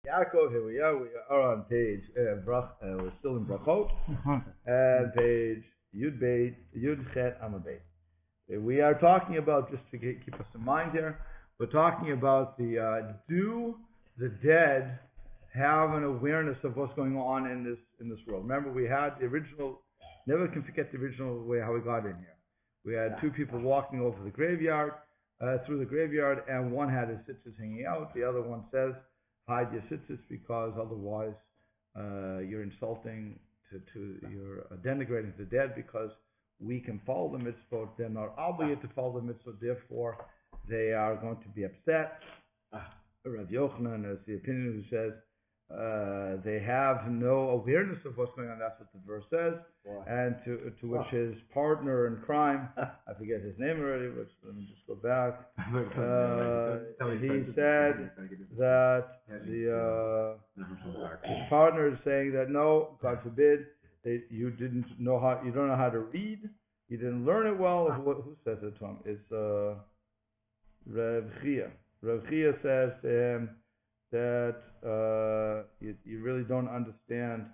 Yaakov, here we are. We are on page we're still in Brachot, and page Yud Beit, Yud Chet Amud Beit. We are talking about, just to keep us in mind here, we're talking about do the dead have an awareness of what's going on in this world? Remember, we had the original. Never can forget the original way how we got in here. We had two people walking over the graveyard, through the graveyard, and one had his sitters hanging out. The other one says, hide your sitters because otherwise you're insulting you're denigrating the dead, because we can follow the mitzvot. They're not obligated to follow the mitzvot, therefore they are going to be upset. Rav Yochanan is the opinion who says they have no awareness of what's going on. That's what the verse says. Wow. And to which his partner in crime, I forget his name already, which let me just go back. He said that his partner is saying that no, God forbid, you don't know how to read, you didn't learn it well. Who says it to him? It's Rav Chia. Rav Chia says to him that you really don't understand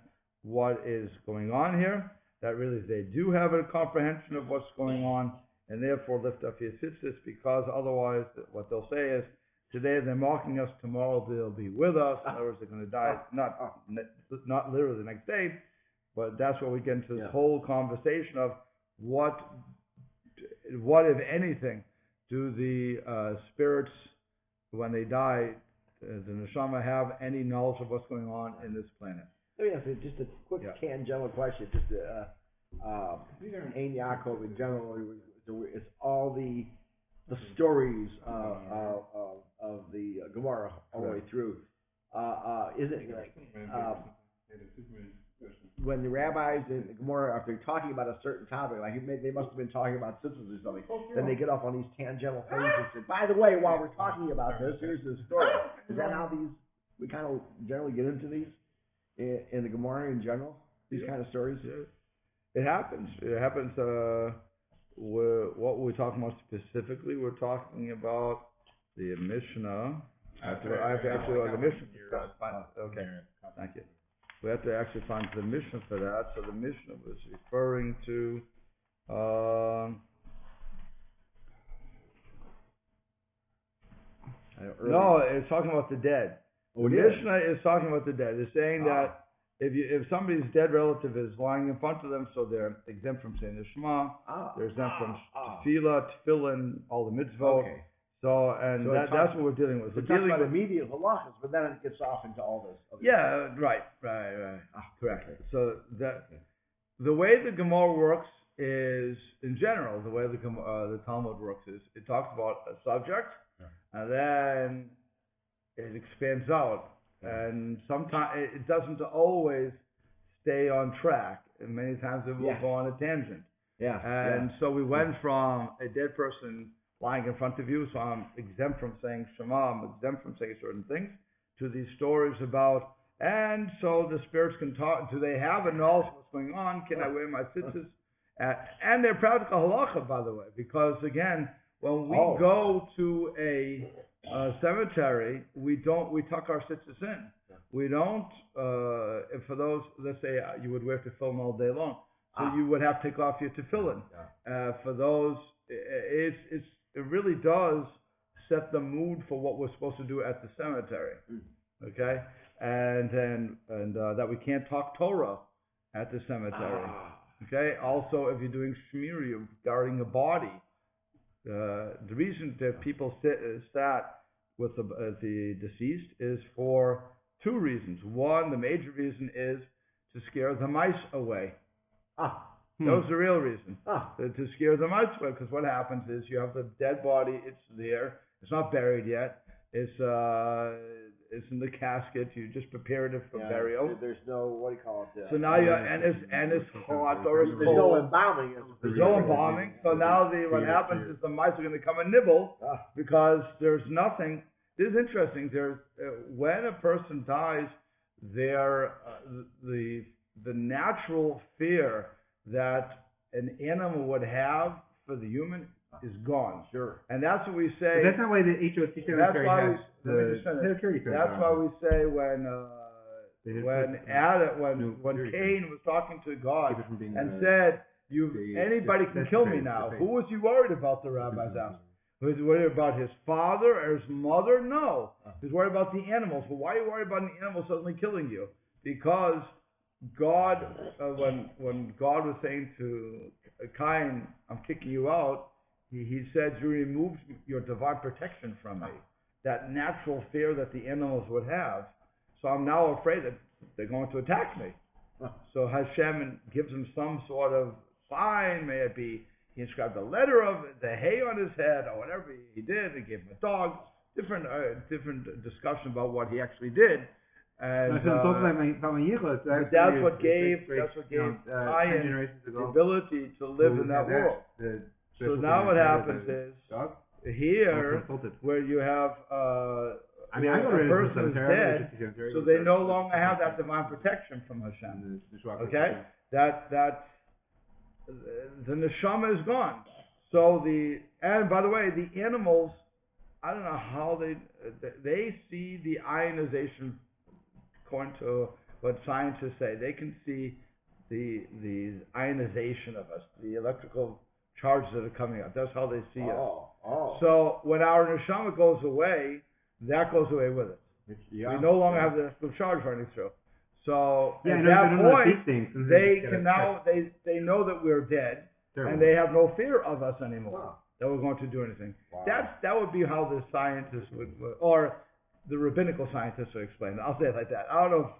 what is going on here, that really they do have a comprehension of what's going on, and therefore lift up your tzitzis, because otherwise what they'll say is, today they're mocking us, tomorrow they'll be with us. In other words, they're going to die, not literally the next day, but that's where we get into this whole conversation of what if anything, do the spirits, when they die, the neshama have any knowledge of what's going on in this planet? Let me ask you just a quick tangential question. Just in Yaakov in general, it's all the stories of the Gemara all the way through. Is it like when the rabbis in the Gemara, if they're talking about a certain topic, like they must have been talking about sisters or something, then they get off on these tangential things and say, by the way, while we're talking about this, here's this story. Is that how we kind of generally get into these in the Gemara in general? These kind of stories? It happens. It happens. What we're talking about specifically, we're talking about the Mishnah. I have to actually the Mishnah. Okay, thank you. We have to actually find the Mishnah for that. So the Mishnah was referring to no, it's talking about the dead. The Mishnah is talking about the dead. It's saying that if somebody's dead relative is lying in front of them, so they're exempt from saying the Shema, they're exempt from tefillah, tefillin, all the mitzvot. Okay. So that's what we're dealing with. We're dealing with immediate halachas, but then it gets off into all this. Right. Correct. Okay. So the way the Gemara works is, in general, the way the Talmud works is, it talks about a subject, and then it expands out, and sometimes it doesn't always stay on track, and many times it will go on a tangent. So we went from a dead person lying in front of you, so I'm exempt from saying Shema, I'm exempt from saying certain things, to these stories about, and so the spirits can talk, do they have a knowledge of what's going on, can I wear my tzitzis? And they're practical halacha, by the way, because again, when we go to a cemetery, we tuck our tzitzis in. We don't, for those, let's say you would wear tefillin all day long, so you would have to take off your tefillin. For those, it really does set the mood for what we're supposed to do at the cemetery, okay? And that we can't talk Torah at the cemetery, okay? Also, if you're doing shmiri, guarding a body, the reason that people sat with the deceased is for two reasons. One, the major reason is to scare the mice away. That was the real reason, to scare the mice away, because what happens is you have the dead body, it's there, it's not buried yet, it's in the casket, you just prepared it for burial. There's no, what do you call it? So now it's hot or it's cold. There's no embalming. There's no embalming, so now what happens is the mice are going to come and nibble, because there's nothing. This is interesting, when a person dies, the natural fear that an animal would have for the human is gone. Sure. And that's what we say. But that's not why the HOC cemetery has That's why we say when Cain was talking to God and said, anybody can kill me now. Who was he worried about? The rabbis asked. Was he worried about his father or his mother? No. He was worried about the animals. But why are you worried about an animal suddenly killing you? Because God, when God was saying to Cain, I'm kicking you out, he said, you removed your divine protection from me. That natural fear that the animals would have. So I'm now afraid that they're going to attack me. So Hashem gives him some sort of sign. May it be he inscribed a letter of the hay on his head or whatever he did. He gave him a dog. Different discussion about what he actually did. And that's what gave Cain the ability to live in that world. So now what happens is here where you have a person is dead, so they no longer have that divine protection from Hashem. Okay, that the neshama is gone. So and by the way, the animals, I don't know how they see the ionization. According to what scientists say, they can see the ionization of us, the electrical charges that are coming out. That's how they see us. So when our neshama goes away, that goes away with it. We no longer have the electrical charge running through. So at that point, they can now they know that we're dead, and they have no fear of us anymore. That we're going to do anything. That would be how the scientists would, or the rabbinical scientists would explain it. I'll say it like that. I don't know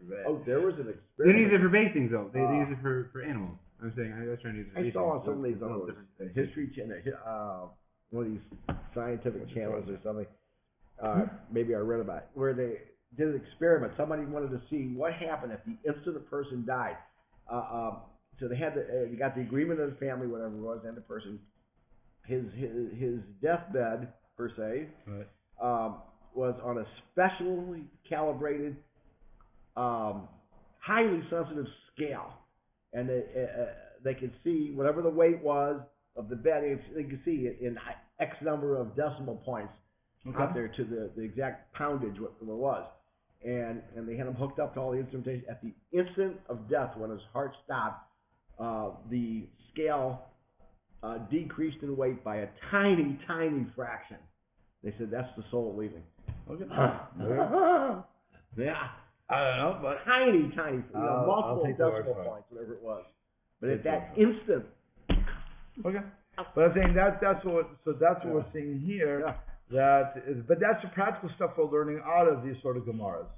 if there was an experiment. They don't use it for basic though. They use it for animals. I was trying to use it for I saw on some of these history channel, one of these scientific channels or something. Maybe I read about it, where they did an experiment. Somebody wanted to see what happened if the instant a person died. So they had they got the agreement of the family, whatever it was, and the person, his deathbed per se, right. Was on a specially calibrated, highly sensitive scale, and they could see whatever the weight was of the bed. They could see it in X number of decimal points out there to the exact poundage what it was, and they had him hooked up to all the instrumentation. At the instant of death, when his heart stopped, the scale decreased in weight by a tiny fraction. They said that's the soul leaving. Okay. Yeah. I don't know, but tiny, multiple decimal points, whatever it was. But at that instant. Okay. But I'm saying that's what we're seeing here. Yeah. But that's the practical stuff we're learning out of these sort of Gemaras.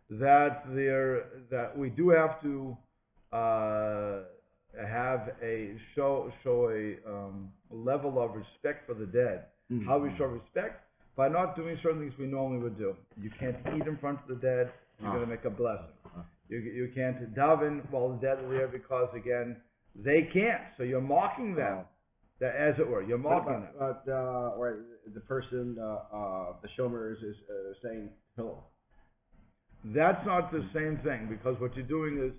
That we do have to have show a level of respect for the dead. Mm-hmm. How we show respect? By not doing certain things we normally would do. You can't eat in front of the dead. You're going to make a blessing. You can't daven while the dead are there because, again, they can't. So you're mocking them, as it were. You're mocking them. Or the person, the shomer is saying hello. That's not the same thing because what you're doing is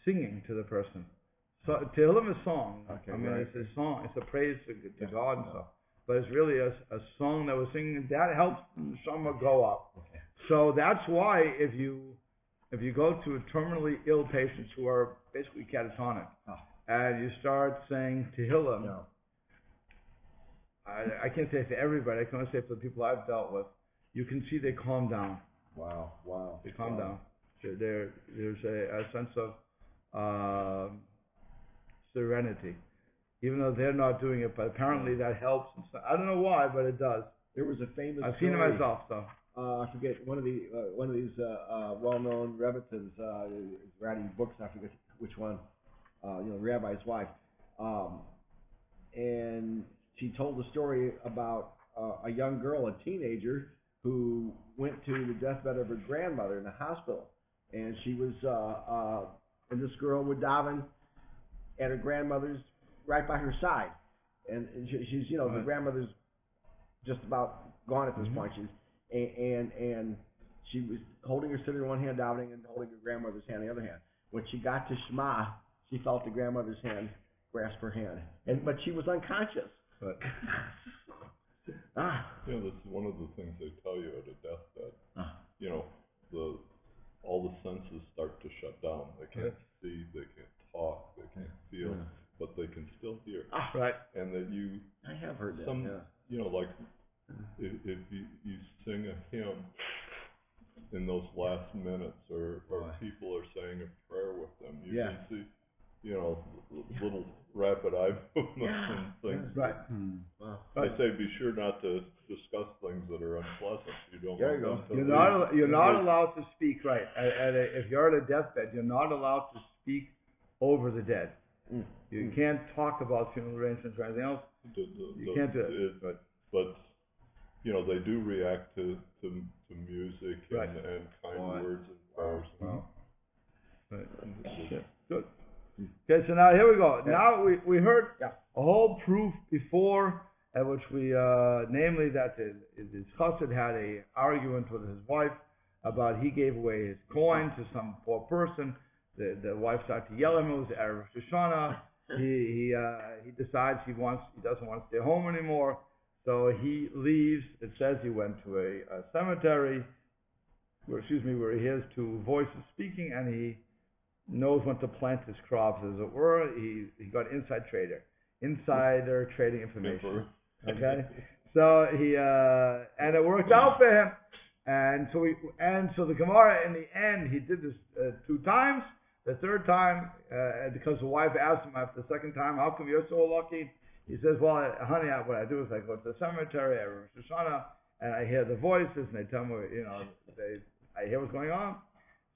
singing to the person. So Tehillim is song. Okay, it's a song. It's a praise to God and stuff. But it's really a song that we're singing that helps the neshama go up. Okay. So that's why if you go to a terminally ill patients who are basically catatonic, and you start saying Tehillim, I can't say for everybody. I can only say for the people I've dealt with. You can see they calm down. Wow. They calm down. There's a sense of serenity. Even though they're not doing it, but apparently that helps. I don't know why, but it does. There was a famous. I've seen it myself, so. I forget one of these well-known Rebbitzins writing books. I forget which one. Rabbi's wife, and she told the story about a young girl, a teenager, who went to the deathbed of her grandmother in the hospital, and she was and this girl would daven at her grandmother's right by her side, and she's the grandmother's just about gone at this point. She's and she was holding her sister in one hand, davening, and holding her grandmother's hand in the other hand. When she got to Shema, she felt the grandmother's hand grasp her hand, but she was unconscious. But You know, this is one of the things they tell you at a deathbed. You know, all the senses start to shut down. They can't see, they can't talk, they can't feel, but they can still hear. Right. And that I have heard that. you know, like if you sing a hymn in those last minutes, or people are saying a prayer with them, you can see, you know, little rapid eye movements and things. Right. They say be sure not to discuss things that are unpleasant. You don't want them to You're not allowed to speak, right. If you're at a deathbed, you're not allowed to speak over the dead. You can't talk about funeral arrangements or anything else. You can't do it. But you know, they do react to music and kind words and prayers. Right. Good. Okay, so now here we go. Now we heard a whole proof before, at which we, namely that his chassid had a argument with his wife about he gave away his coin to some poor person. The wife started to yell at him. It was Erev Rosh Hashanah. He decides he doesn't want to stay home anymore, so he leaves. It says he went to a cemetery, where he hears two voices speaking, and he knows when to plant his crops, as it were. He got insider trading information. Okay, so and it worked out for him, and so the Gemara in the end, he did this 2 times. The third time, because the wife asked him after the second time, how come you're so lucky? He says, well, honey, what I do is I go to the cemetery every Rosh Hashanah, and I hear the voices, and they tell me, you know, I hear what's going on.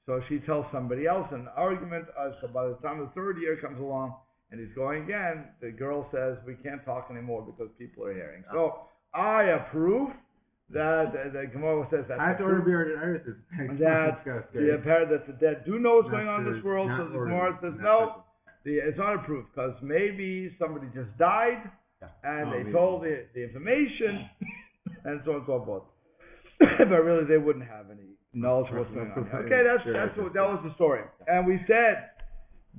So she tells somebody else an argument. So by the time the 3rd year comes along, and he's going again, the girl says, we can't talk anymore because people are hearing. So I approve that the Gemara says that. I have to order beer that the dead do know what's going on in this world. So the Gemara says no, it's not approved because maybe somebody just died and they told the information and so on and so forth. But really, they wouldn't have any knowledge of what's going on. Okay, that was the story. And we said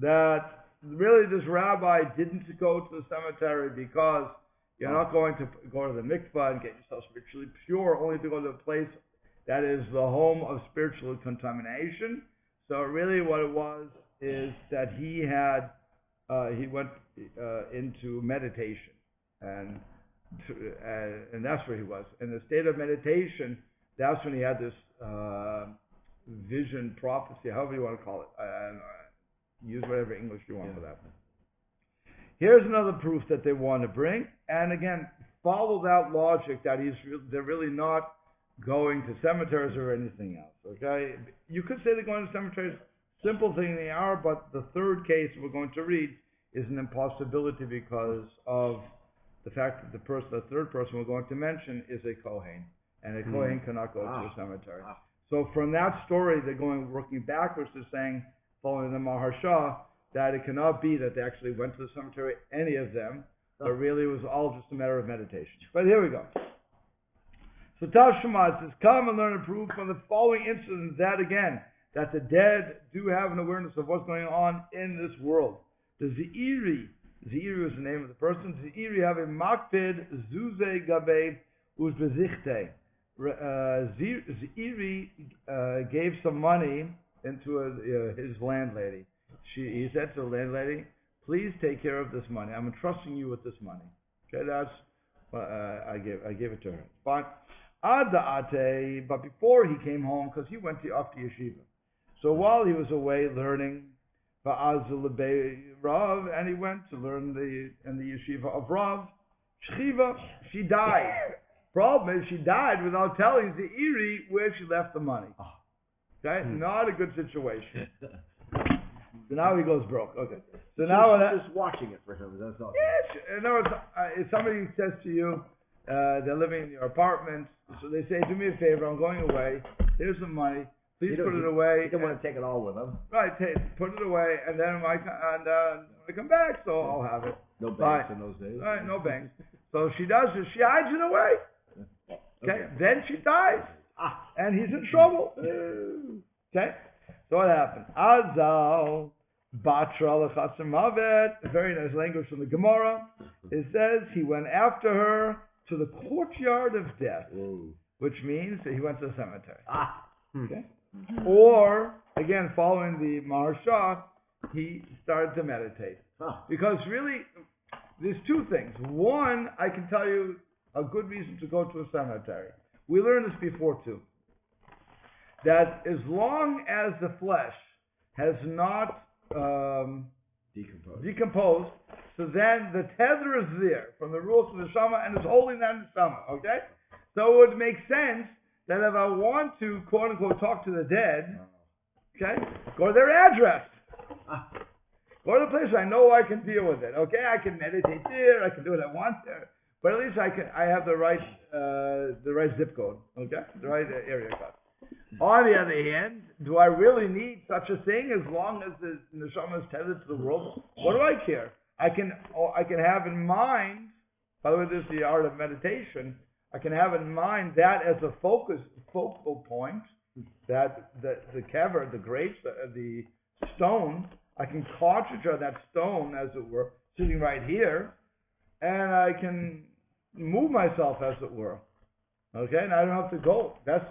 that really this rabbi didn't go to the cemetery because you're not going to go to the mikvah and get yourself spiritually pure, only to go to a place that is the home of spiritual contamination. So really what it was is that he went into meditation, and that's where he was. In the state of meditation, that's when he had this vision, prophecy, however you want to call it. Use whatever English you want for that. Here's another proof that they want to bring, and again, follow that logic that they're really not going to cemeteries or anything else. Okay, you could say they're going to cemeteries. Simple thing they are, but the third case we're going to read is an impossibility because of the fact that the third person we're going to mention is a Kohen, and a Kohen cannot go to a cemetery. So from that story, they're working backwards to saying, following the Maharsha, that it cannot be that they actually went to the cemetery, any of them, but really it was all just a matter of meditation. But here we go. So Tashma says, come and learn and prove from the following incidents that the dead do have an awareness of what's going on in this world. The Zeiri was the name of the person. Zeiri have a makpid zuze gabe uzbezichte. Zeiri gave some money into his landlady. He said to the landlady, please take care of this money. I'm entrusting you with this money. Okay, that's I gave it to her. Fine. But before he came home, because he went off to yeshiva. So while he was away learning Rav, and he went to learn in the yeshiva of Rav, Shchiva, she died. Problem is, she died without telling Zeiri where she left the money. Okay, not a good situation. So now he goes broke. Okay. So now just watching it for him. That's all. Yes. In other words, if somebody says to you, they're living in your apartment, so they say, do me a favor, I'm going away. Here's some money. Please put it away. You don't want to take it all with him. Right. Put it away, and then when I come back, so I'll have it. No banks in those days. Right. No banks. So she does this. She hides it away. Okay. Then she dies, and he's in trouble. Okay. So what happened? Azal Batra Lechasim Havet. Very nice language from the Gemara. It says he went after her to the courtyard of death, Ooh. which means that he went to the cemetery. Okay? Mm-hmm. Or, again, following the Maharsha, he started to meditate. Because really, there's two things. One, I can tell you a good reason to go to a cemetery. We learned this before too. That as long as the flesh has not decomposed, so then the tether is there from the rules of the Shama and is holding that in the Shama, okay? So it would make sense that if I want to, quote unquote, talk to the dead, okay, go to their address. Go to the place where I know I can deal with it, okay? I can meditate there, I can do what I want there, but at least I have the right zip code, okay? The right area code. On the other hand, do I really need such a thing as long as the neshama is tethered to the world? What do I care? I can have in mind, by the way, this is the art of meditation, I can have in mind that as a focal point, that the kever, the grapes, the stone, I can cartridge on that stone, as it were, sitting right here, and I can move myself, as it were. Okay, and I don't have to go. That's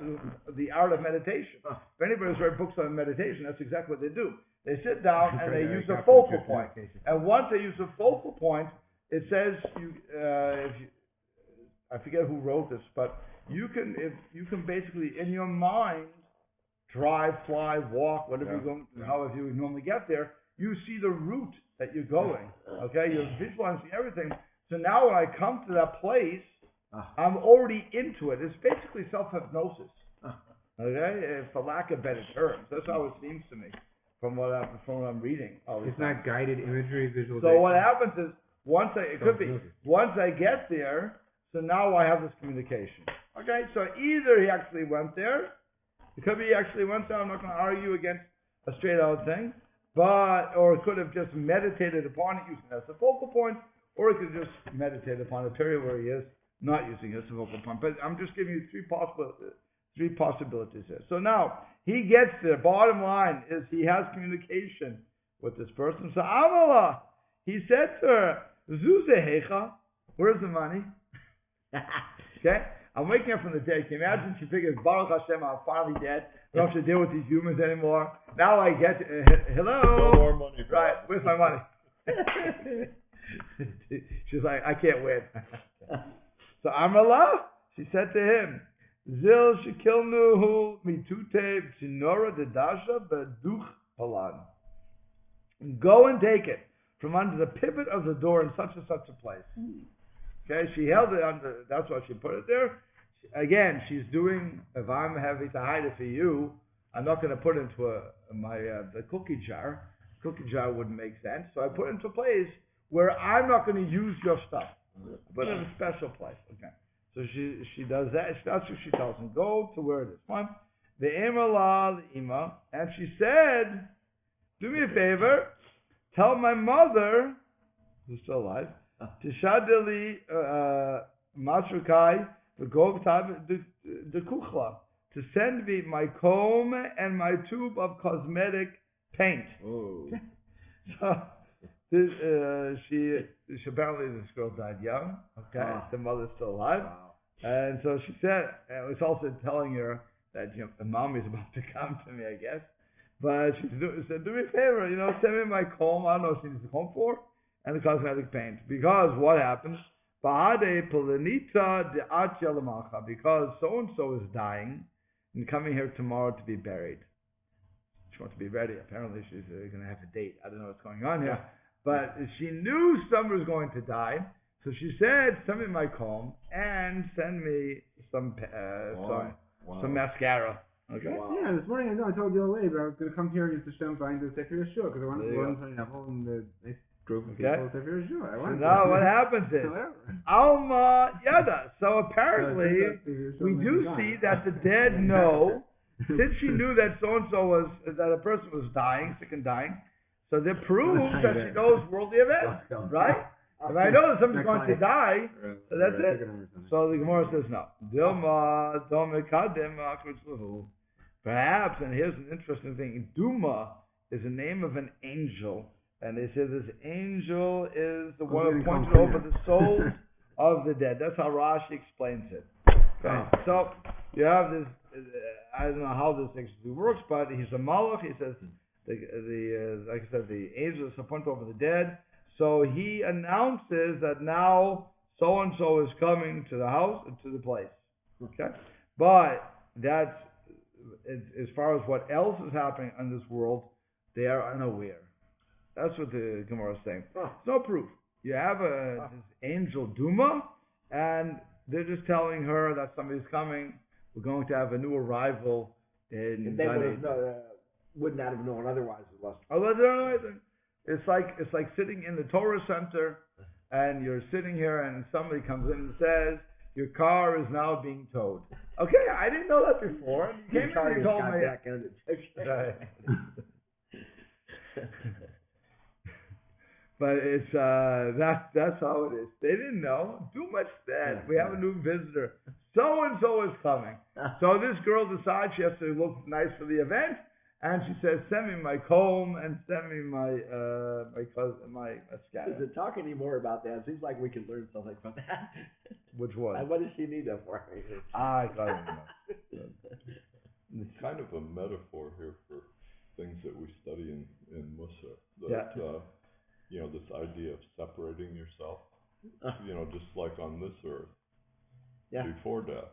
the art of meditation. If anybody's read books on meditation, that's exactly what they do. They sit down and they use a focal point. And once they use a focal point, it says I forget who wrote this, but you can basically in your mind drive, fly, walk, whatever you're going, however you normally get there. You see the route that you're going. Okay, you're visualizing everything. So now when I come to that place, I'm already into it. It's basically self-hypnosis. Okay, for lack of better terms. That's how it seems to me from what I'm reading. It's not guided imagery, visualization. So what happens is once I get there, so now I have this communication. Okay, so either he actually went there, it could be he actually went there. I'm not going to argue against a straight out thing, or it could have just meditated upon it using it as a focal point, or it could just meditate upon the period where he is. Not using it as a focal point, but I'm just giving you three possibilities here. So now he gets there. Bottom line is he has communication with this person. So Amala, he said to her, Zuzehecha, where's the money? Okay, I'm waking up from the dead. Can you imagine? She figures, Baruch Hashem, I'm finally dead. I don't have to deal with these humans anymore. Now I get hello. No more money. Right, where's my money? She's like, I can't win. So Amrala, she said to him, Zil shekilnuhu mitute chinora dedasha beduch palan. Go and take it from under the pivot of the door in such and such a place. Okay, she held it under, that's why she put it there. Again, she's doing, if I'm having to hide it for you, I'm not going to put it into the cookie jar. Cookie jar wouldn't make sense. So I put it into a place where I'm not going to use your stuff. But in a special place. Okay. So she does that. That's what she tells him. Go to where it is. Fine. The Imala, the Ima, and she said, do me a favor, tell my mother, who's still alive, Tishadeli Masrukai, the Kuchla, to send me my comb and my tube of cosmetic paint. Oh. So she apparently this girl died young. Okay, the mother's still alive, and so she said it was also telling her that the mommy's about to come to me, I guess. But she said, do me a favor, send me my comb. I don't know what she needs the comb for, and the cosmetic paint. Because what happens? Because so and so is dying and coming here tomorrow to be buried. She wants to be ready. Apparently, she's going to have a date. I don't know what's going on here. But she knew someone was going to die, so she said, send me my comb and send me some mascara. Okay? Wow. Yeah, this morning I told the old lady, but I was going to come here and just to find the Sefer Yeshua, because I wanted to learn pineapple and the nice group of people Sefer Yeshua. So now what happens is, Alma Yada. So apparently, we do see that the dead know, since she knew that so-and-so that a person was dying, sick and dying, so that proves that she knows worldly events, right? If I know that somebody's going to die, so that's it. So the Gemara says no. Perhaps, and here's an interesting thing, Duma is the name of an angel, and they say this angel is the one appointed over the souls of the dead. That's how Rashi explains it. Okay, so you have this. I don't know how this actually works, but he's a malach. He says like I said, the angel is appointed over the dead. So he announces that now so and so is coming to the house, to the place. Okay, but that's as far as what else is happening in this world, they are unaware. That's what the Gemara is saying. There's no proof. You have this angel Duma, and they're just telling her that somebody's coming. We're going to have a new arrival in. They would not have known otherwise. It's like sitting in the Torah Center, and you're sitting here, and somebody comes in and says, "Your car is now being towed." Okay, I didn't know that before. You came in and told me. But it's that's how it is. They didn't know. Too much said. We have a new visitor. So and so is coming. So this girl decides she has to look nice for the event, and she says, "Send me my comb and send me my mascara." Does it talk any more about that? It seems like we could learn something from that. Which one? What does she need that for? I don't know. It's kind of a metaphor here for things that we study in Mussar. This idea of separating yourself, just like on this earth, before death,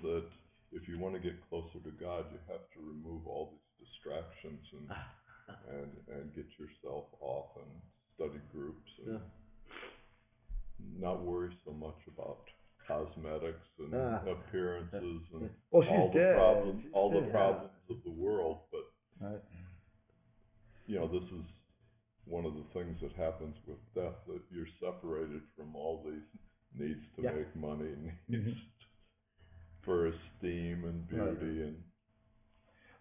that if you want to get closer to God, you have to remove all these distractions and get yourself off and study groups and not worry so much about cosmetics and appearances and all the problems of the world. But this is one of the things that happens with death, that you're separated from all these needs to make money, needs for esteem and beauty. And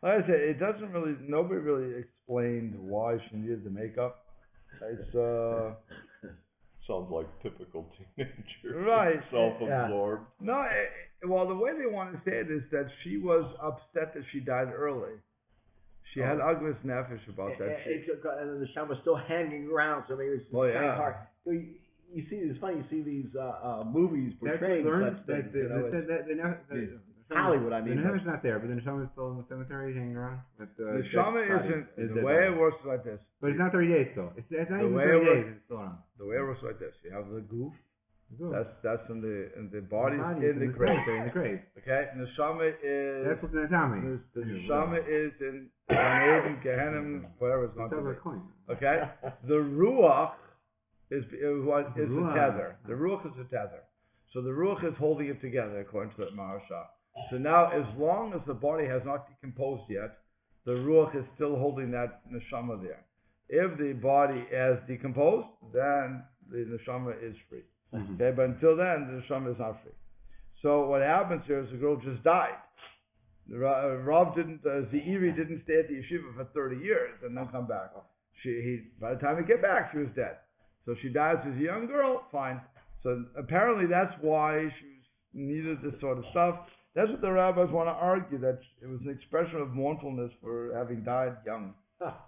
like I said, nobody really explained why she needed the makeup. It's sounds like typical teenager, right? Self-absorbed. No, well, the way they want to say it is that she was upset that she died early. She had ugliness nefesh about that. And the Shama was still hanging around, so maybe it's kind of hard. So you see, it's funny. You see these movies portraying such things. Hollywood, I mean. The Neshama's not there, but the Neshama is still in the cemetery hanging around. The Neshama isn't. The way it works is like this. But it's not 30 days still. It's not even 30 days. It's still on. The way it works is like this. You have the goof. That's in the body in the grave. Okay, and the Neshama is. That's what the Neshama is. The Neshama is in Gan Gehenna, whatever it's going to be. Okay, the Ruach is the tether. The Ruach is the tether. So the Ruach is holding it together, according to that Maharsha. So now, as long as the body has not decomposed yet, the Ruach is still holding that Neshama there. If the body has decomposed, then the Neshama is free. Okay, but until then, the Neshama is not free. So what happens here is the girl just died. Rav didn't, Zeiri didn't stay at the yeshiva for 30 years and then come back. By the time he get back, she was dead. So she dies as a young girl, fine. So apparently that's why she needed this sort of stuff. That's what the rabbis want to argue, that it was an expression of mournfulness for having died young.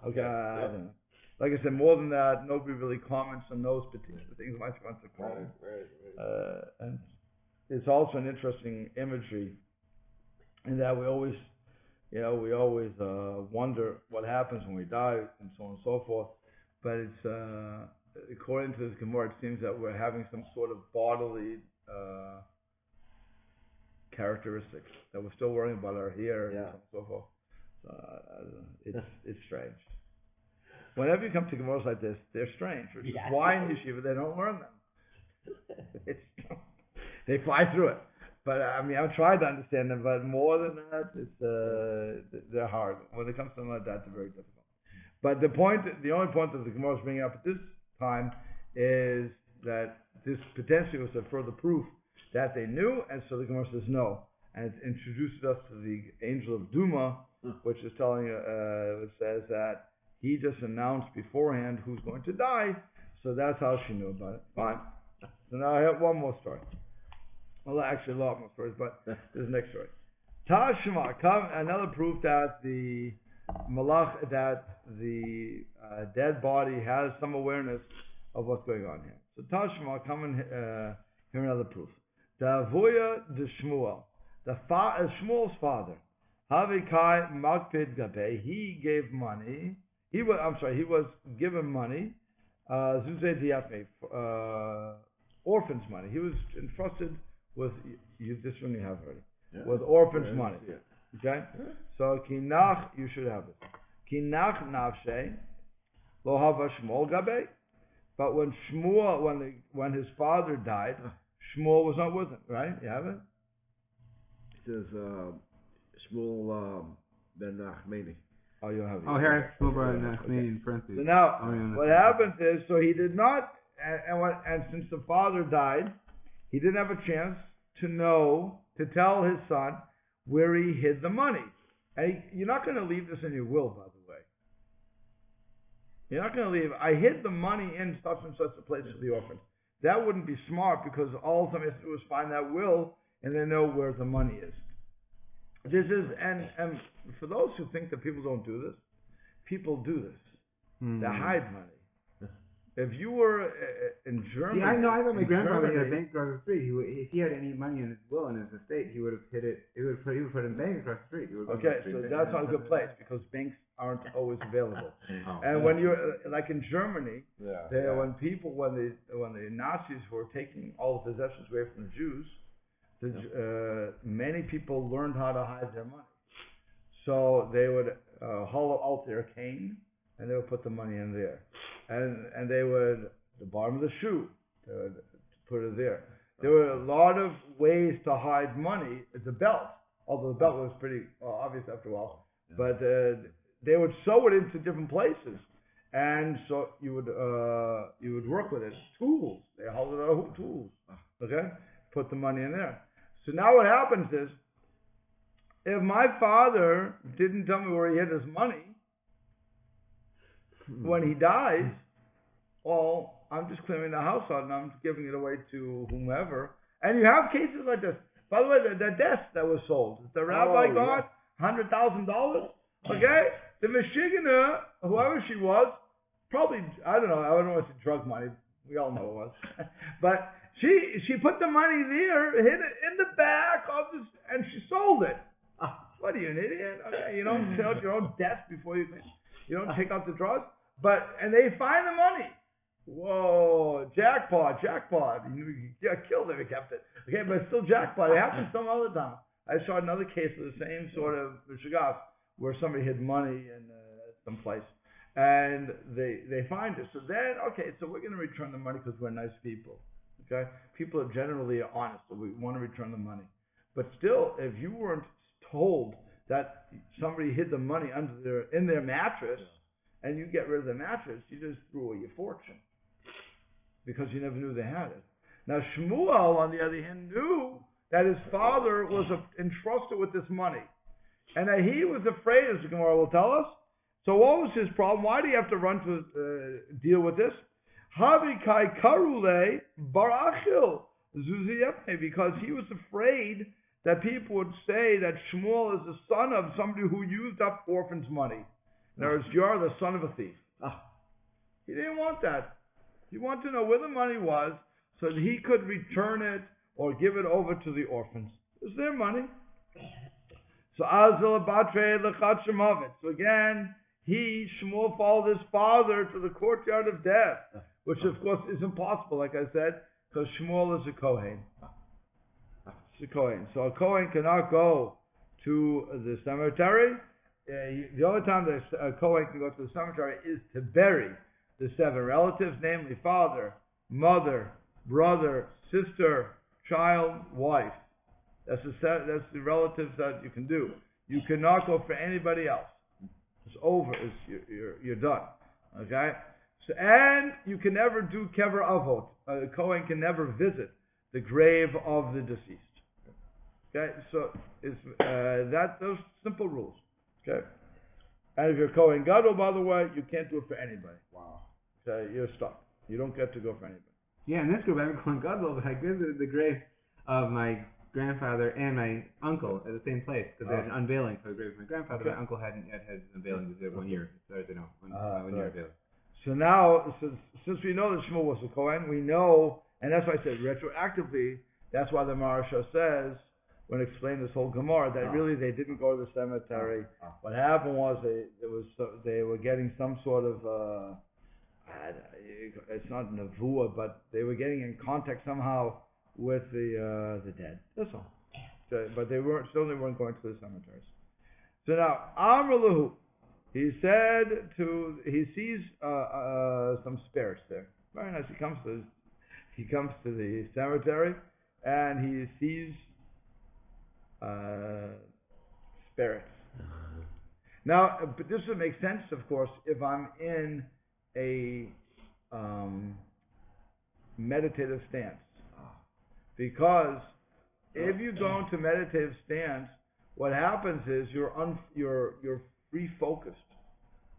Okay, I don't know. Like I said, more than that, nobody really comments on those particular things much once a call. Right. And it's also an interesting imagery in that we always wonder what happens when we die and so on and so forth. But it's according to this Gemara, it seems that we're having some sort of bodily characteristics, that we're still worrying about our hair and so on and so forth. So it's strange. Whenever you come to Gemaras like this, they're strange. Which is why in yeshiva they don't learn them. They fly through it. But I I've tried to understand them, but more than that, they're hard. When it comes to something like that, they're very difficult. But the only point that the Gemara is bringing up at this time is that this potentially was a further proof that they knew, and so the Gemara says no, and it introduces us to the angel of Duma, which is it says that he just announced beforehand who's going to die, so that's how she knew about it. Fine. So now I have one more story. Well, actually a lot more stories, but this is the next story. Tashma, another proof that the malach, that the dead body has some awareness of what's going on here. So Tashma, come and Here another proof. The avoya de Shmuel, Shmuel's father, Havikai Makpid Gabe, he gave money. He was given money. Zuzeh Diafne, orphans' money. He was entrusted with this one you have already. Yeah. With orphans' money. Okay? So Kinach, you should have it. Kinach Navshe, Lo Hava Shmuel Gabe. But when Shmuel, when his father died, Shmuel was not with him, right? You have it? It says Shmuel ben Nachmani. Oh, you have it. Oh, here I have Shmuel ben Nachmani in parentheses. So now, what happens is, so he did not, and since the father died, he didn't have a chance to tell his son where he hid the money. And you're not going to leave this in your will, by the way. You're not going to leave, I hid the money in such and such a place for the orphans. That wouldn't be smart, because all somebody has to do is find that will and they know where the money is. This is, and for those who think that people don't do this, people do this. They hide money. If you were in Germany, I know my grandfather had a bank across the street. If he had any money in his will in his estate, he would have hid it. He would put it in a bank across the street. Okay, so that's not a good place, because banks aren't always available. And when you're like in Germany, when the Nazis were taking all the possessions away from the Jews, many people learned how to hide their money. So they would hollow out their cane, and they would put the money in there. And they would, the bottom of the shoe, they would put it there. There were a lot of ways to hide money. The belt, although the belt was pretty obvious after a while, but they would sew it into different places, and so you would work with it. Tools, they hauled it out tools. Okay, put the money in there. So now what happens is, if my father didn't tell me where he hid his money when he dies, well, I'm just clearing the house out and I'm giving it away to whomever. And you have cases like this. By the way, the desk that was sold, the rabbi got $100,000. Okay, the Michiganer, whoever she was, probably, I don't know if it's drug money. We all know it was, but she put the money there, hid it in the back of this, and she sold it. What are you, an idiot? Okay, you don't sell your own desk before you don't take out the drawers. And they find the money. Whoa, jackpot. You got killed if you kept it. Okay, but it's still jackpot. It happens some other time. I saw another case of the same sort of shagaf, where somebody hid money in some place, and they find it. So then, so we're going to return the money because we're nice people. Okay, people are generally honest, so we want to return the money. But still, if you weren't told that somebody hid the money in their mattress, and you get rid of the mattress, you just threw away your fortune, because you never knew they had it. Now Shmuel, on the other hand, knew that his father was entrusted with this money, and that he was afraid, as the Gemara will tell us. So what was his problem? Why do you have to run to deal with this? Havikai karule barachil zuziyepne, because he was afraid that people would say that Shmuel is the son of somebody who used up orphans' money. In other words, you're the son of a thief. He didn't want that. He wanted to know where the money was so that he could return it or give it over to the orphans. It's their money. So Azil Batre Lechat Shemavit. So again, Shmuel followed his father to the courtyard of death, which of course is impossible, like I said, because Shmuel is a Kohen. It's a Kohen. So a Kohen cannot go to the cemetery. The only time that a Kohen can go to the cemetery is to bury the 7 relatives, namely father, mother, brother, sister, child, wife. That's the relatives that you can do. You cannot go for anybody else. It's over. You're done. Okay? So, and you can never do kever avot. A Kohen can never visit the grave of the deceased. Okay? So those simple rules. Okay? And if you're Kohen Gadol, by the way, you can't do it for anybody. Wow. Okay? You're stuck. You don't get to go for anybody. Yeah, in this group, I'm Kohen Gadol, but I visited the grave of my grandfather and my uncle at the same place, because they had an unveiling for the grave of my grandfather. Okay. My uncle hadn't yet had his unveiling. He did 1 year. Sorry, one year unveiling. So now, since we know that Shmuel was a Kohen, we know And that's why I said retroactively, that's why the Maharsha says, when explaining this whole Gemara, that really they didn't go to the cemetery. What happened was they were getting some sort of, it's not nevuah, but they were getting in contact somehow with the dead. That's all. So, but they certainly weren't going to the cemeteries. So now, Amr Lahu, he sees some spirits there. Very nice. He comes to the cemetery and he sees spirits. Now, but this would make sense, of course, if I'm in a meditative stance, because if you go into meditative stance, what happens is you're free focused.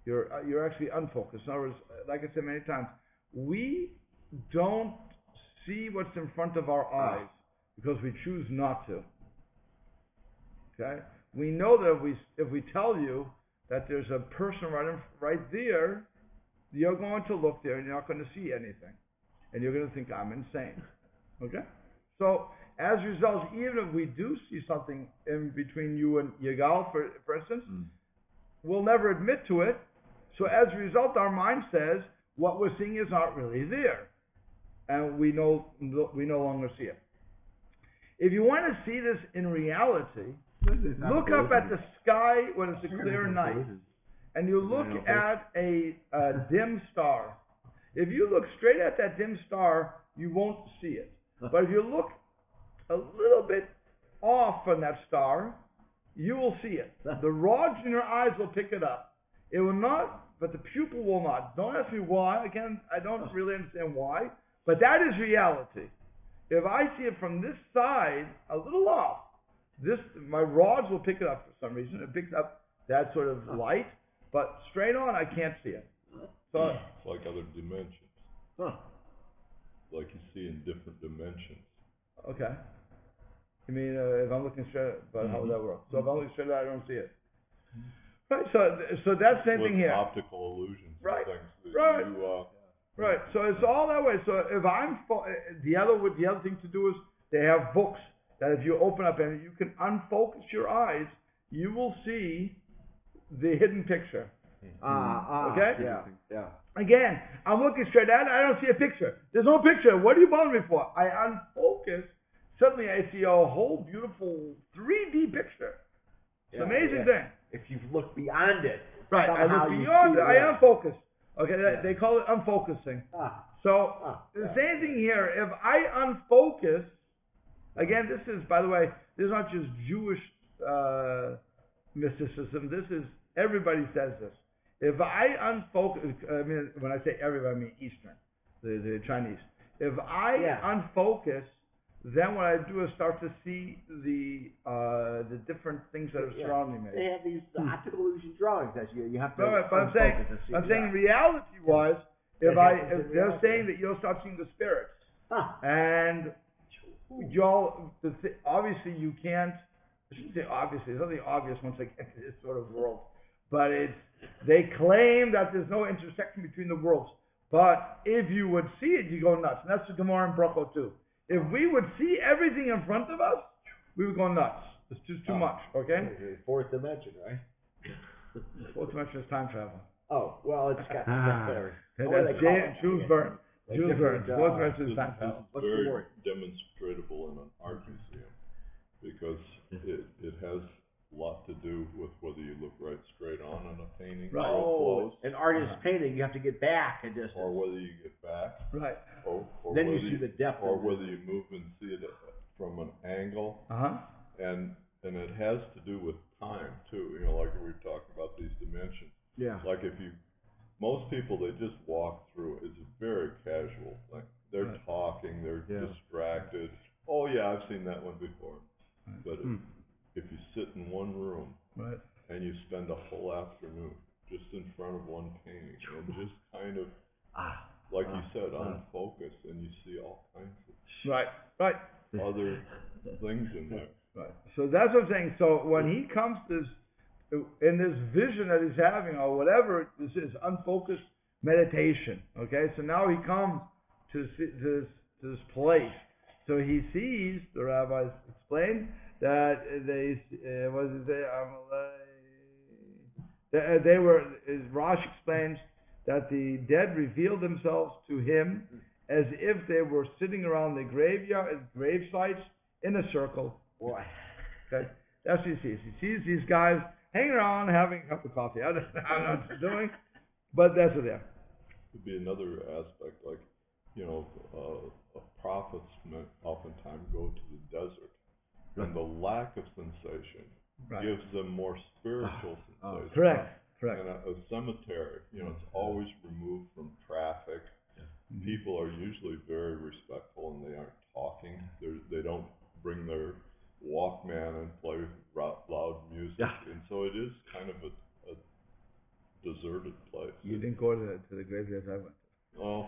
You're actually unfocused. In other words, like I said many times, we don't see what's in front of our eyes because we choose not to. Okay? We know that if we tell you that there's a person right there, you're going to look there and you're not going to see anything. And you're going to think I'm insane. Okay? So, as a result, even if we do see something in between you and Yigal, for instance, we'll never admit to it. So, as a result, our mind says what we're seeing is not really there. And we no longer see it. If you want to see this in reality, look up at the sky when it's a clear night, and you look at a dim star. If you look straight at that dim star, you won't see it. But if you look a little bit off from that star, you will see it. The rods in your eyes will pick it up. It will not, but the pupil will not. Don't ask me why. Again, I don't really understand why, but that is reality. If I see it from this side, a little off, my rods will pick it up for some reason. It picks up that sort of light, but straight on, I can't see it. So it's like other dimensions. Like you see in different dimensions. Okay. You mean if I'm looking straight, but how would that work? So if I'm looking straight, I don't see it. Right. So that's the same thing here. Optical illusions. Right. And things that Right. you, Right. So it's all that way. So if I'm the other thing to do is they have books that if you open up and you can unfocus your eyes, you will see the hidden picture. Okay? Yeah. Again, I'm looking straight at it, I don't see a picture. There's no picture. What are you bothering me for? I unfocus, suddenly I see a whole beautiful 3D picture. It's an amazing thing. If you look beyond it. Right, I look beyond it, I unfocus. Okay, they call it unfocusing. The same thing here. If I unfocus, again, this is, by the way, this is not just Jewish mysticism. This is, everybody says this. If I unfocus, I mean, when I say everybody, I mean Eastern, the Chinese. If I unfocus, then what I do is start to see the different things that are surrounding me. They have these optical illusion drawings that you have to. But I'm saying reality-wise, if they're saying that you'll start seeing the spirits, and obviously you can't. I shouldn't say obviously. There's nothing obvious once I get to this sort of world, but they claim that there's no intersection between the worlds. But if you would see it, you go nuts. And that's the Gemara in Brachot too. If we would see everything in front of us, we would go nuts. It's just too much, okay? Fourth dimension, right? Fourth dimension is time travel. Oh, well, it's got better. That's Jules Verne. Jules Verne. Fourth dimension is time travel. This is very demonstratable in an art museum because it has a lot to do with whether you look right straight on a painting or close. An artist's painting, you have to get back a distance. Or whether you get back. Right. Or then you see the depth. Or whether you move and see it from an angle. And it has to do with time too. You know, like we were talking about these dimensions. Yeah. Like most people, they just walk through. It's a very casual thing. They're talking. They're distracted. Oh yeah, I've seen that one before. But if you sit in one room and you spend a whole afternoon just in front of one painting and just kind of, like you said, unfocused, and you see all kinds of other things in there. Right. So that's what I'm saying. So when he comes to in this vision that he's having, or whatever this is, unfocused meditation. Okay. So now he comes to this place. So he sees, the rabbis explain, that they, what does it say? They were, Rash explains that the dead revealed themselves to him as if they were sitting around the graveyard, grave sites in a circle. Boy. Okay, that's what he sees. He sees these guys hanging around having a cup of coffee. I don't know what they're doing, but that's what they're. Could be another aspect, like, prophets oftentimes go to the desert, and the lack of sensation gives them more spiritual sensation. Correct. And a cemetery, it's always removed from traffic. People are usually very respectful, and they aren't talking. They don't bring their Walkman and play loud music, and so it is kind of a deserted place. You didn't go to the graveyards I went to. Oh.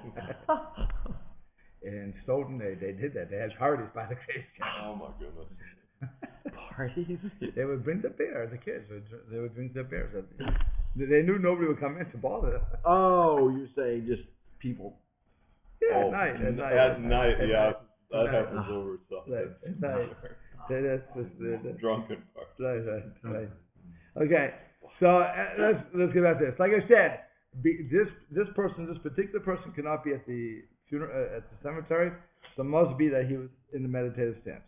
In Stoughton, they did that. They had parties by the graveyard. Oh my goodness. Parties? They would bring the beer, the kids. They would drink their beers. They knew nobody would come in to bother them. Oh, you're saying just people. Yeah, at night. That happens over something. At night. That's drunken part. Right. Okay, so let's get back to this. Like I said, this particular person cannot be at the funeral at the cemetery. So it must be that he was in the meditative stance.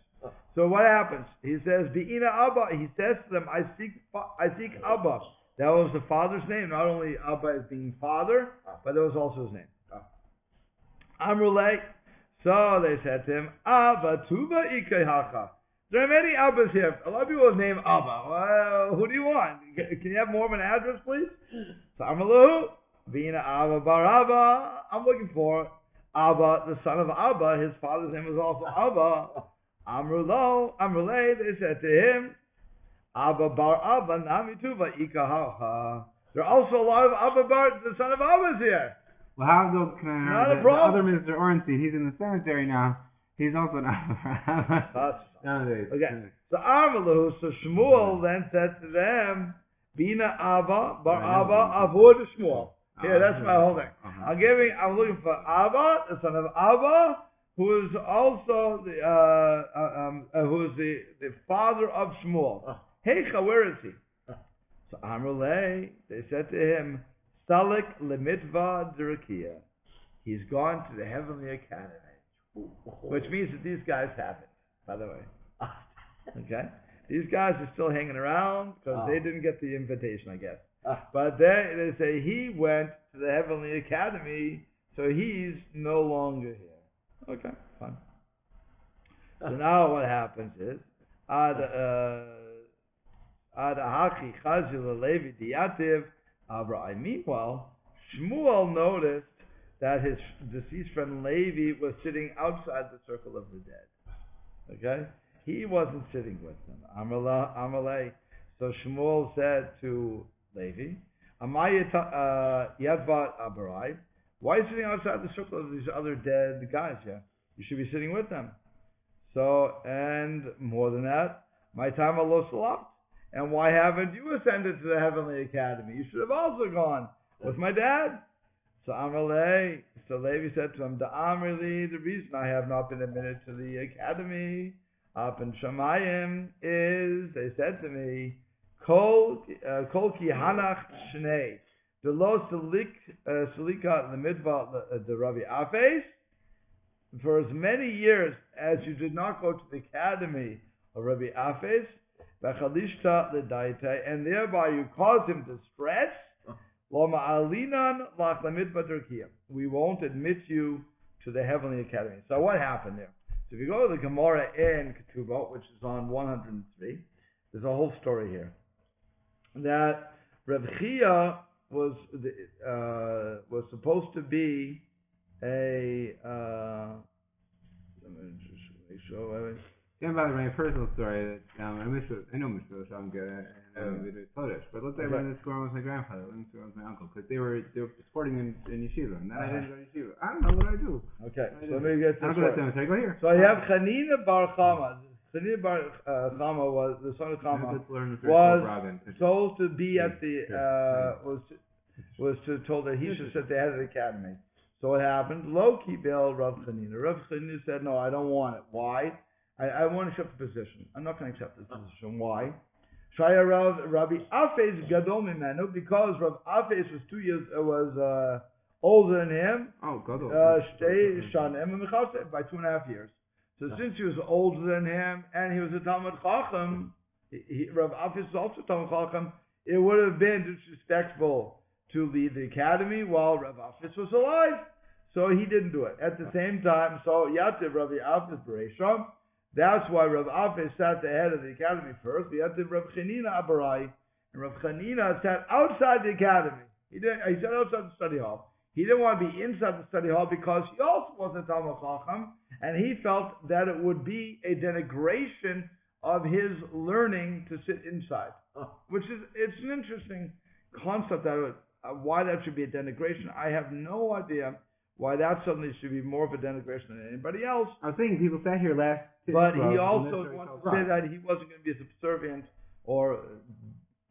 So what happens? He says, "Be'ina Abba." He says to them, "I seek Abba." That was the father's name. Not only Abba as being father, but that was also his name. Amrulay. So they said to him, "Abba tuba ikehacha." There are many Abbas here. A lot of people name Abba. Well, who do you want? Can you have more of an address, please? So Amrulu, Vina Abba bar Abba. I'm looking for Abba, the son of Abba. His father's name was also Abba. Amrulay, they said to him, Abba bar Abba nami tuba ikahacha. There are also a lot of Abba bar, the son of Abbas here. Well, how can I Not remember a problem. the other Mr. Ornstein? He's in the cemetery now. He's also an Abba. Nowadays. Okay. So Amalu, so Shmuel then said to them, Bina Abba bar Abba avur Shmuel. Here, that's my whole thing. I'm looking for Abba, the son of Abba, who is also who is the father of Shmuel. Hey, where is he? So Amrulay, they said to him, Salik lemitva derakia. He's gone to the heavenly academy, which means that these guys haven't, by the way. Okay, these guys are still hanging around because they didn't get the invitation, I guess. But they say he went to the heavenly academy, so he's no longer here. Okay, fine. So now what happens is, meanwhile, Shmuel noticed that his deceased friend Levi was sitting outside the circle of the dead. Okay? He wasn't sitting with them. Amalei. So Shmuel said to Levi, Yadvat Abarai, why are you sitting outside the circle of these other dead guys here? You should be sitting with them. So, and more than that, my time Allah Salat. And why haven't you ascended to the heavenly academy? You should have also gone with my dad. So Amalei, so Levi said to him, the reason I have not been admitted to the academy up in Shamayim is, they said to me, Kol ki hanach shnei, the lo salika the midva the Rabbi Afes, for as many years as you did not go to the academy of Rabbi Afes, v'chalishta l'daita, and thereby you caused him distress, lo ma'alinan lach lamidva derkiyah. We won't admit you to the heavenly academy. So what happened there? So if you go to the Gemara in Ketubot, which is on 103, there's a whole story here. That Reb Chia was supposed to be a let me just make sure. Yeah, by the way, personal story. I know Mr. Osham good, and we did Kodesh. But let's say when this Gemara was my grandfather, when this Gemara was my uncle, because they were supporting in yeshiva, and then I didn't go to yeshiva. I don't know what I do. Okay, so let me get this. I don't go to the cemetery. Go here. So you have Chanina Bar Chama. Chanina Bar Chama was the son of Chama. Was told to be at the was told that he should sit at the head of the academy. So what happened? Lo kibel Rav Chanina. Rav Chanina said, no, I don't want it. Why? I want to accept the position. I'm not going to accept this position. Why? Shaya Rabbi Afes gadol mimenu, because Rav Afes was older than him. Oh, gadol. Shtei shanim by 2.5 years. So since he was older than him and he was a Talmud Chacham, Rav Afes was also Talmud Chacham, it would have been disrespectful to leave the academy while Rav Afes was alive. So he didn't do it. At the same time, so Yativ Rabbi Afes Beresham, that's why Rav Afes sat the head of the academy first. Yativ Rav Chanina Abarai, and Rav Chanina sat outside the academy. He sat outside the study hall. He didn't want to be inside the study hall because he also was a Talmud Chacham, and he felt that it would be a denigration of his learning to sit inside. Which is, it's an interesting concept that why that should be a denigration. I have no idea why that suddenly should be more of a denigration than anybody else. I was thinking people sat here last. But he also wanted to say that he wasn't going to be a subservient or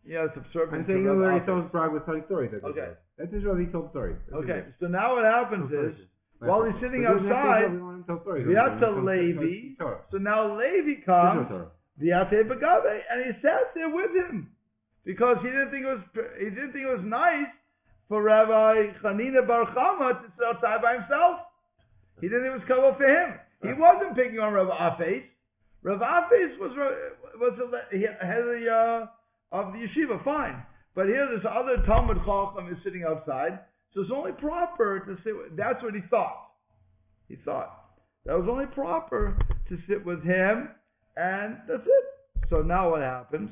subservient. I'm saying he told Prague with telling stories. Okay. That's his role. He told stories. Okay. So now what happens is, while he's sitting outside, V'yatza Levi. So now Levi comes, V'yatei B'gave, and he sat there with him because he didn't think it was nice for Rabbi Chanina Bar Chama to sit outside by himself. He didn't think it was covered for him. He wasn't picking on Rav Afes. Rav Afes was the head of the yeshiva, fine. But here this other Talmud Chacham is sitting outside, so it's only proper to sit with, that's what he thought. He thought that was only proper to sit with him, and that's it. So now what happens?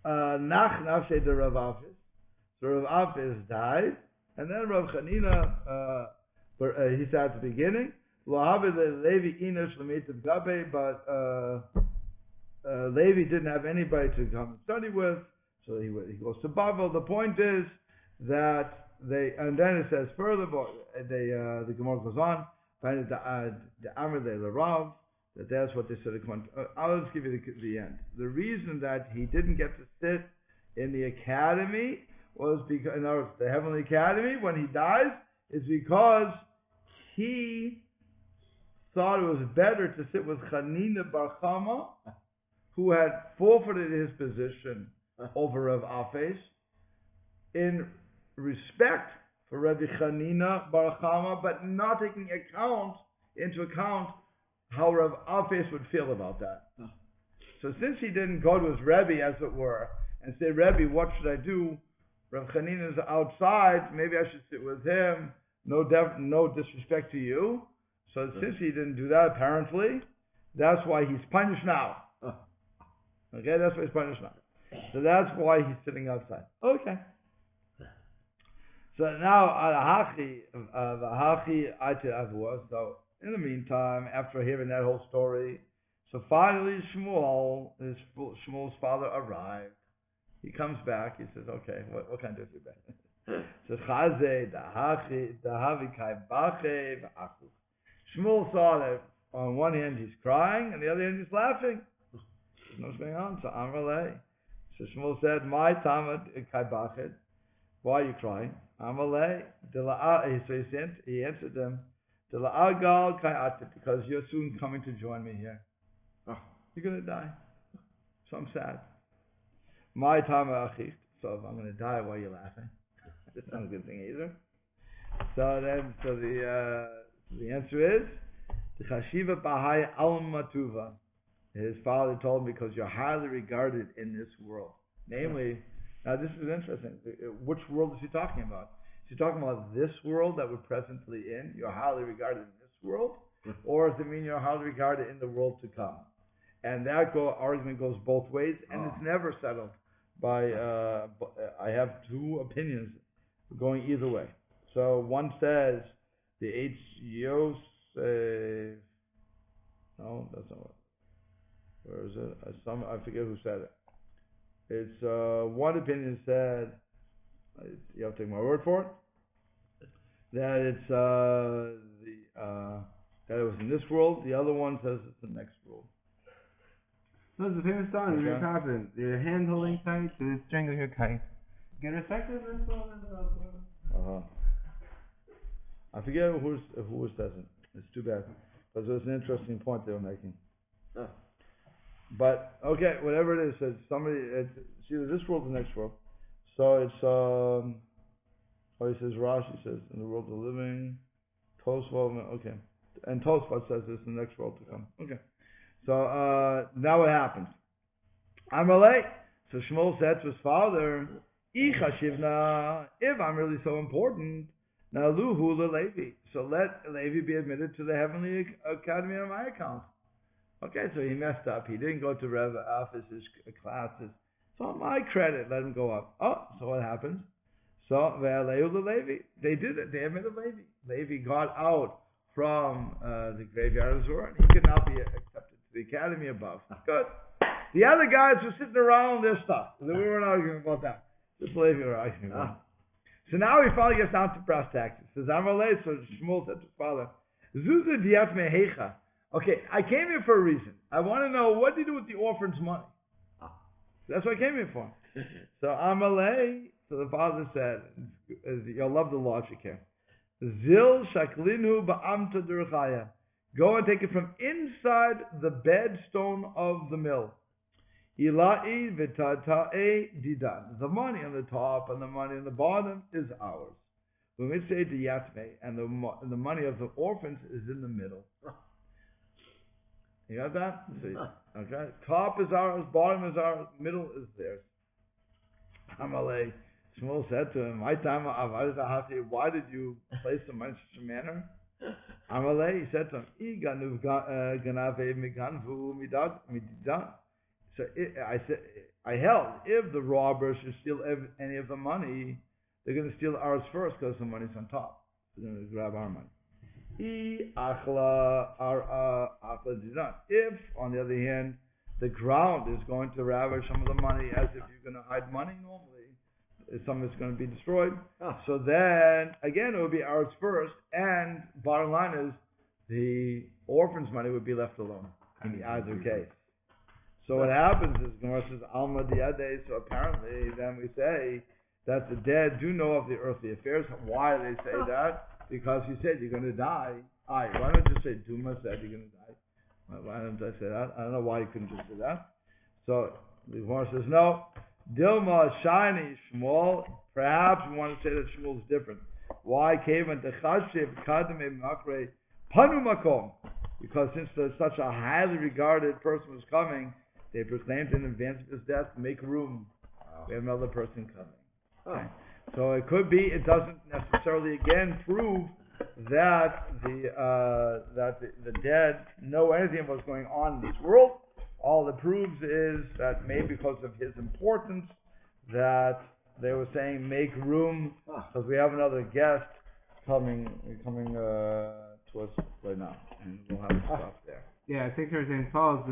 Nach nafshe de Rav Afes. So Rav Afes died, and then Rav Chanina, he said at the beginning, but Levi didn't have anybody to come and study with, so he goes to Bavel. The point is that and then it says further, the Gemara goes on, that that's what they said. I'll just give you the end. The reason that he didn't get to sit in the academy was because, in other words, the Heavenly Academy, when he dies, is because he thought it was better to sit with Chanina Bar Chama, who had forfeited his position over Rav Afes, in respect for Rabbi Chanina Bar Chama, but not taking into account how Rav Afes would feel about that. So since he didn't go to his Rebbe, as it were, and say, Rebbe, what should I do? Rav Chanina is outside, maybe I should sit with him, no disrespect to you. So since he didn't do that, apparently, that's why he's punished now. Okay, that's why he's punished now. So that's why he's sitting outside. Okay. So now, so in the meantime, after hearing that whole story, so finally Shmuel's father arrived. He comes back, he says, okay, what can I do for you, Ben? So Shmuel saw that on one hand he's crying, and the other hand he's laughing. He knows what's going on. So Amalei. So Shmuel said, my Talmud kai bachet. Why are you crying? Amalei. So he answered them, because you're soon coming to join me here. You're going to die. So I'm sad. My Talmud achich. So if I'm going to die, why are you laughing? That's not a good thing either. So the answer is, the chashiva b'hai al matuva. His father told him, because you're highly regarded in this world. Namely, now this is interesting. Which world is he talking about? Is he talking about this world that we're presently in? You're highly regarded in this world? Or does it mean you're highly regarded in the world to come? And that argument goes both ways, and it's never settled by, I have two opinions going either way. So one says, the H. Yosef, no, that's not what. Where is it? I forget who said it. It's one opinion said, you have to take my word for it, that it's that it was in this world. The other one says it's the next world. No, it's a famous song. You're confident. Your hand holding tight to strangle your kite. Get respect to this one. I forget who says it. It's too bad because it was an interesting point they were making. But okay, whatever it is, it's either this world or the next world. So it's he says Rashi says in the world of the living, Tosfot, okay, and Tosfot says this in the next world to come. Okay, so now what happens? Amalei. So Shmuel said to his father, Ichashivna, if I'm really so important, now Luhu Levi. So let Levi be admitted to the Heavenly Academy on my account. Okay, so he messed up. He didn't go to Rebbe office's classes. So on my credit, let him go up. Oh, so what happened? So Levi. They did it. They admitted Levi. Levi got out from the graveyard of Zor, and he could now be accepted to the academy above. Good. The other guys were sitting around their stuff. We weren't arguing about that. Just Levi were arguing about it. So now he finally gets down to brass tacks. Says Amalei, so Shmuel said to his father, Zuza diat mehecha. Okay, I came here for a reason. I want to know, what do you do with the orphan's money? That's what I came here for. So Amalei, so the father said, you'll love the logic here. Zil shaklinu ba'amta durchaya. Go and take it from inside the bedstone of the mill. Ila'i v'tata'e didan. The money on the top and the money on the bottom is ours. When we say the yatme, and the money of the orphans is in the middle. You got that? Okay. Top is ours, bottom is ours, middle is theirs. Amalei. Shmuel said to him, why did you place them in such a manner? Amalei, he said to him, so I held, if the robbers should steal any of the money, they're going to steal ours first because the money's on top. They're going to grab our money. If, on the other hand, the ground is going to ravish some of the money as if you're going to hide money normally, some of it's going to be destroyed. So then, again, it would be ours first, and bottom line is, the orphan's money would be left alone in either case. So what happens is, Gemara says, Alma diade, so apparently then we say that the dead do know of the earthly affairs. Why do they say that? Because he said you're going to die. Why don't you say Duma said you're going to die? Why don't I say that? I don't know why you couldn't just say that. So the Gemara says, no. Dilma shiny Shmuel. Perhaps we want to say that Shmuel is different. Why? Because since such a highly regarded person was coming, they proclaimed in advance of his death, make room. We have another person coming. Okay. So it could be, it doesn't necessarily again prove that the dead know anything of what's going on in this world. All it proves is that maybe because of his importance, that they were saying make room, because we have another guest coming to us right now, and we'll have to stop there. Yeah, I think St. Paul's